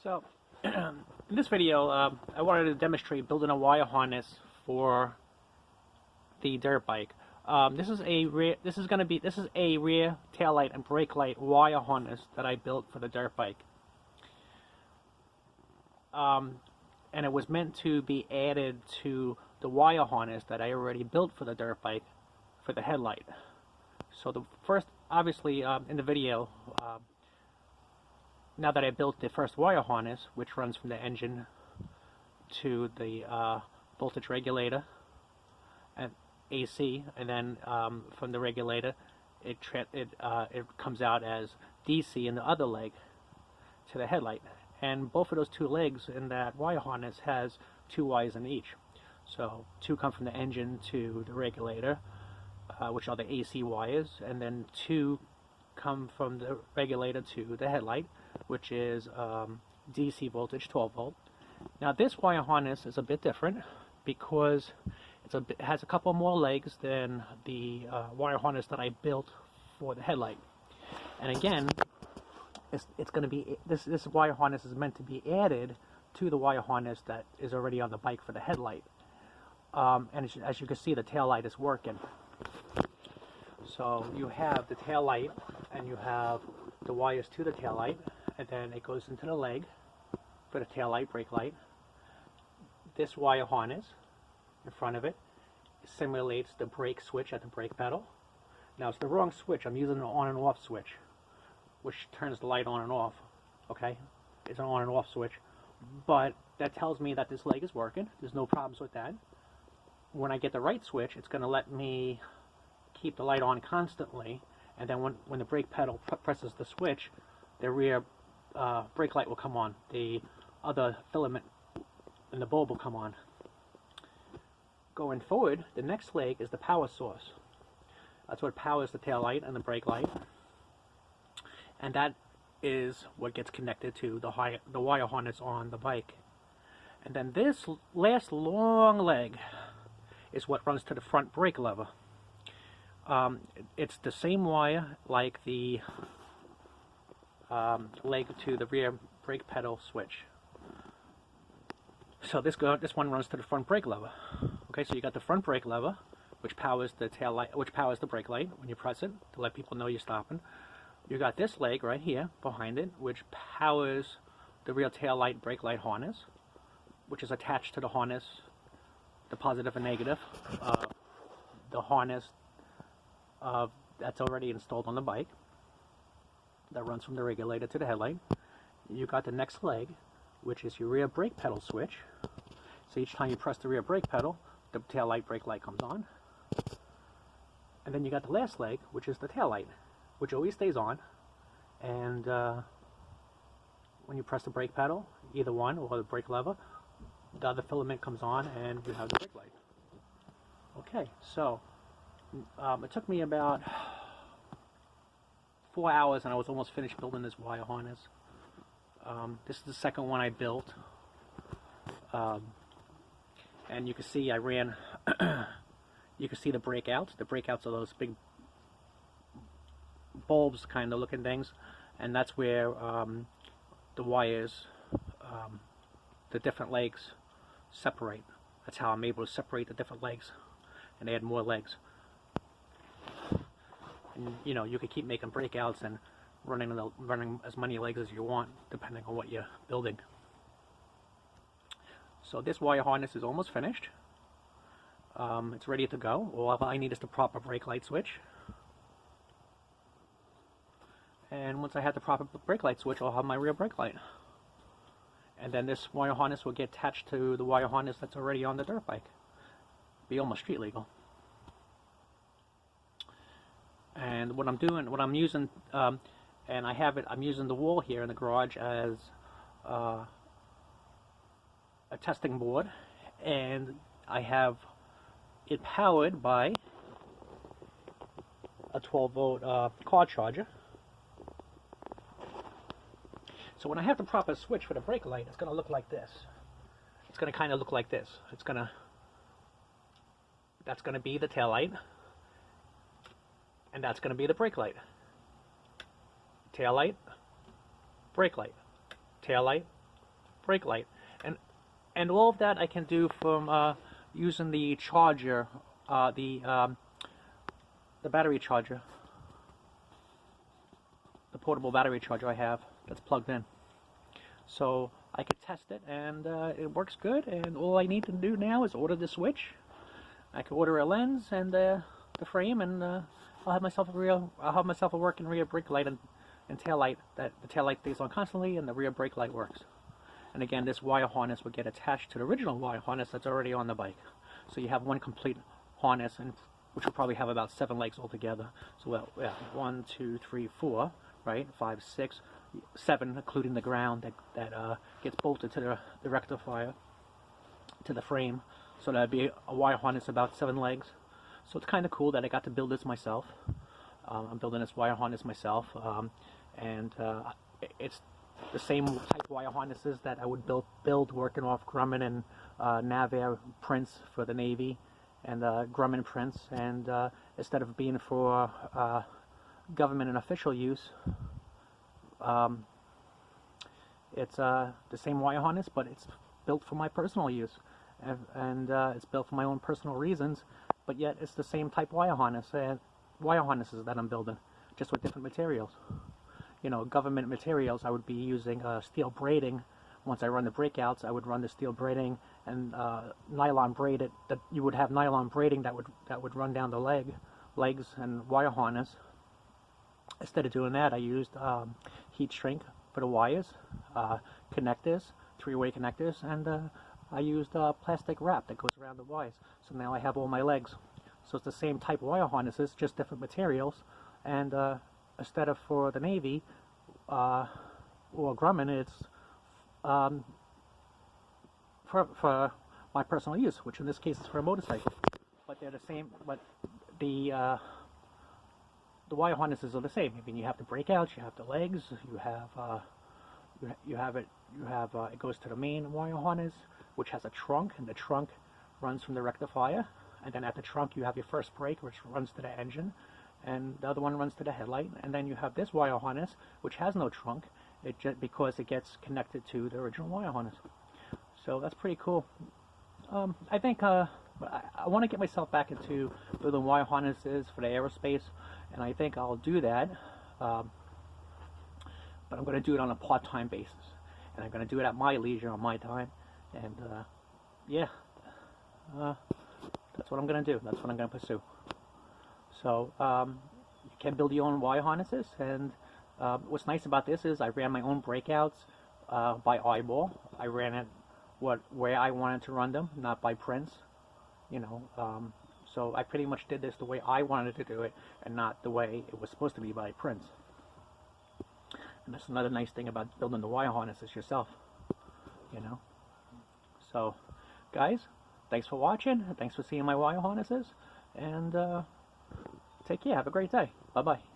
So, in this video, I wanted to demonstrate building a wire harness for the dirt bike. This is a rear taillight and brake light wire harness that I built for the dirt bike. And it was meant to be added to the wire harness that I already built for the dirt bike for the headlight. So the first, obviously, in the video, now that I built the first wire harness, which runs from the engine to the voltage regulator and AC, and then from the regulator it comes out as DC in the other leg to the headlight. And both of those two legs in that wire harness has two wires in each. So two come from the engine to the regulator, which are the AC wires, and then two come from the regulator to the headlight, which is DC voltage, 12 volt. Now this wire harness is a bit different because it has a couple more legs than the wire harness that I built for the headlight. And again, it's going to be this wire harness is meant to be added to the wire harness that is already on the bike for the headlight. And as you can see, the tail light is working. So you have the tail light and you have the wires to the tail light, and then it goes into the leg for the tail light, brake light. This wire harness in front of it simulates the brake switch at the brake pedal. Now it's the wrong switch. I'm using an on and off switch, which turns the light on and off. Okay, it's an on and off switch, but that tells me that this leg is working. There's no problems with that. When I get the right switch, it's going to let me keep the light on constantly, and then when the brake pedal presses the switch, the rear brake light will come on. The other filament in the bulb will come on. Going forward, the next leg is the power source. That's what powers the tail light and the brake light, and that is what gets connected to the wire harness on the bike. And then this last long leg is what runs to the front brake lever. It's the same wire like the leg to the rear brake pedal switch. So this one runs to the front brake lever. Okay, so you got the front brake lever, which powers the tail light, which powers the brake light when you press it to let people know you're stopping. You got this leg right here behind it, which powers the rear tail light brake light harness, which is attached to the harness, the positive and negative, the harness that's already installed on the bike that runs from the regulator to the headlight. You got the next leg, which is your rear brake pedal switch. So each time you press the rear brake pedal, the tail light brake light comes on. And then you got the last leg, which is the tail light, which always stays on. And when you press the brake pedal, either one or the brake lever, the other filament comes on and you have the brake light. Okay, so it took me about 4 hours and I was almost finished building this wire harness. This is the second one I built. And you can see I ran, you can see the breakouts. The breakouts are those big bulbs kind of looking things. And that's where the wires, the different legs separate. That's how I'm able to separate the different legs and add more legs. And you know, you can keep making breakouts and running as many legs as you want, depending on what you're building. So this wire harness is almost finished. It's ready to go. All I need is the proper brake light switch. And once I have the proper brake light switch, I'll have my rear brake light. And then this wire harness will get attached to the wire harness that's already on the dirt bike. Be almost street legal. And what I'm doing, what I'm using, and I'm using the wall here in the garage as a testing board, and I have it powered by a 12 volt car charger. So when I have the proper switch for the brake light, it's going to look like this. It's going to kind of look like this. That's going to be the tail light, and that's going to be the brake light. Tail light, brake light, tail light, brake light. And all of that I can do from using the charger, the battery charger, the portable battery charger I have that's plugged in. So I could test it, and it works good. And all I need to do now is order the switch. I can order a lens and the frame, and I'll have myself a working rear brake light and tail light. That the tail light stays on constantly, and the rear brake light works. And again, this wire harness would get attached to the original wire harness that's already on the bike. So you have one complete harness, and which will probably have about 7 legs altogether. So well, yeah, 1, 2, 3, 4, right? 5, 6, 7, including the ground that gets bolted to the rectifier, to the frame. So that'd be a wire harness about 7 legs. So it's kind of cool that I got to build this myself. I'm building this wire harness myself, and it's the same type wire harnesses that I would build working off Grumman and Navair prints for the Navy, and Grumman prints. And instead of being for government and official use, it's the same wire harness, but it's built for my personal use, and it's built for my own personal reasons. But yet it's the same type wire harnesses that I'm building, just with different materials. You know, government materials, I would be using steel braiding. Once I run the breakouts, I would run the steel braiding and nylon braided. That you would have nylon braiding that would run down the legs and wire harness. Instead of doing that, I used heat shrink for the wires, connectors, 3-way connectors, and I used plastic wrap that goes around the wires. So now I have all my legs. So it's the same type of wire harnesses, just different materials. And instead of for the Navy or Grumman, it's for my personal use, which in this case is for a motorcycle. But they're the same. But the wire harnesses are the same. I mean, you have the breakouts, you have the legs, you have it goes to the main wire harness, which has a trunk, and the trunk runs from the rectifier. And then at the trunk you have your first brake, which runs to the engine, and the other one runs to the headlight. And then you have this wire harness, which has no trunk, because it gets connected to the original wire harness. So that's pretty cool. I think I want to get myself back into building wire harnesses for the aerospace, and I think I'll do that. But I'm going to do it on a part-time basis, and I'm going to do it at my leisure, on my time. And yeah, that's what I'm going to do. That's what I'm going to pursue. So you can build your own wire harnesses, and what's nice about this is I ran my own breakouts by eyeball. I ran it where I wanted to run them, not by prints. You know, so I pretty much did this the way I wanted to do it, and not the way it was supposed to be by prints. And that's another nice thing about building the wire harnesses yourself. You know. So, guys, thanks for watching. Thanks for seeing my wire harnesses. And take care. Have a great day. Bye-bye.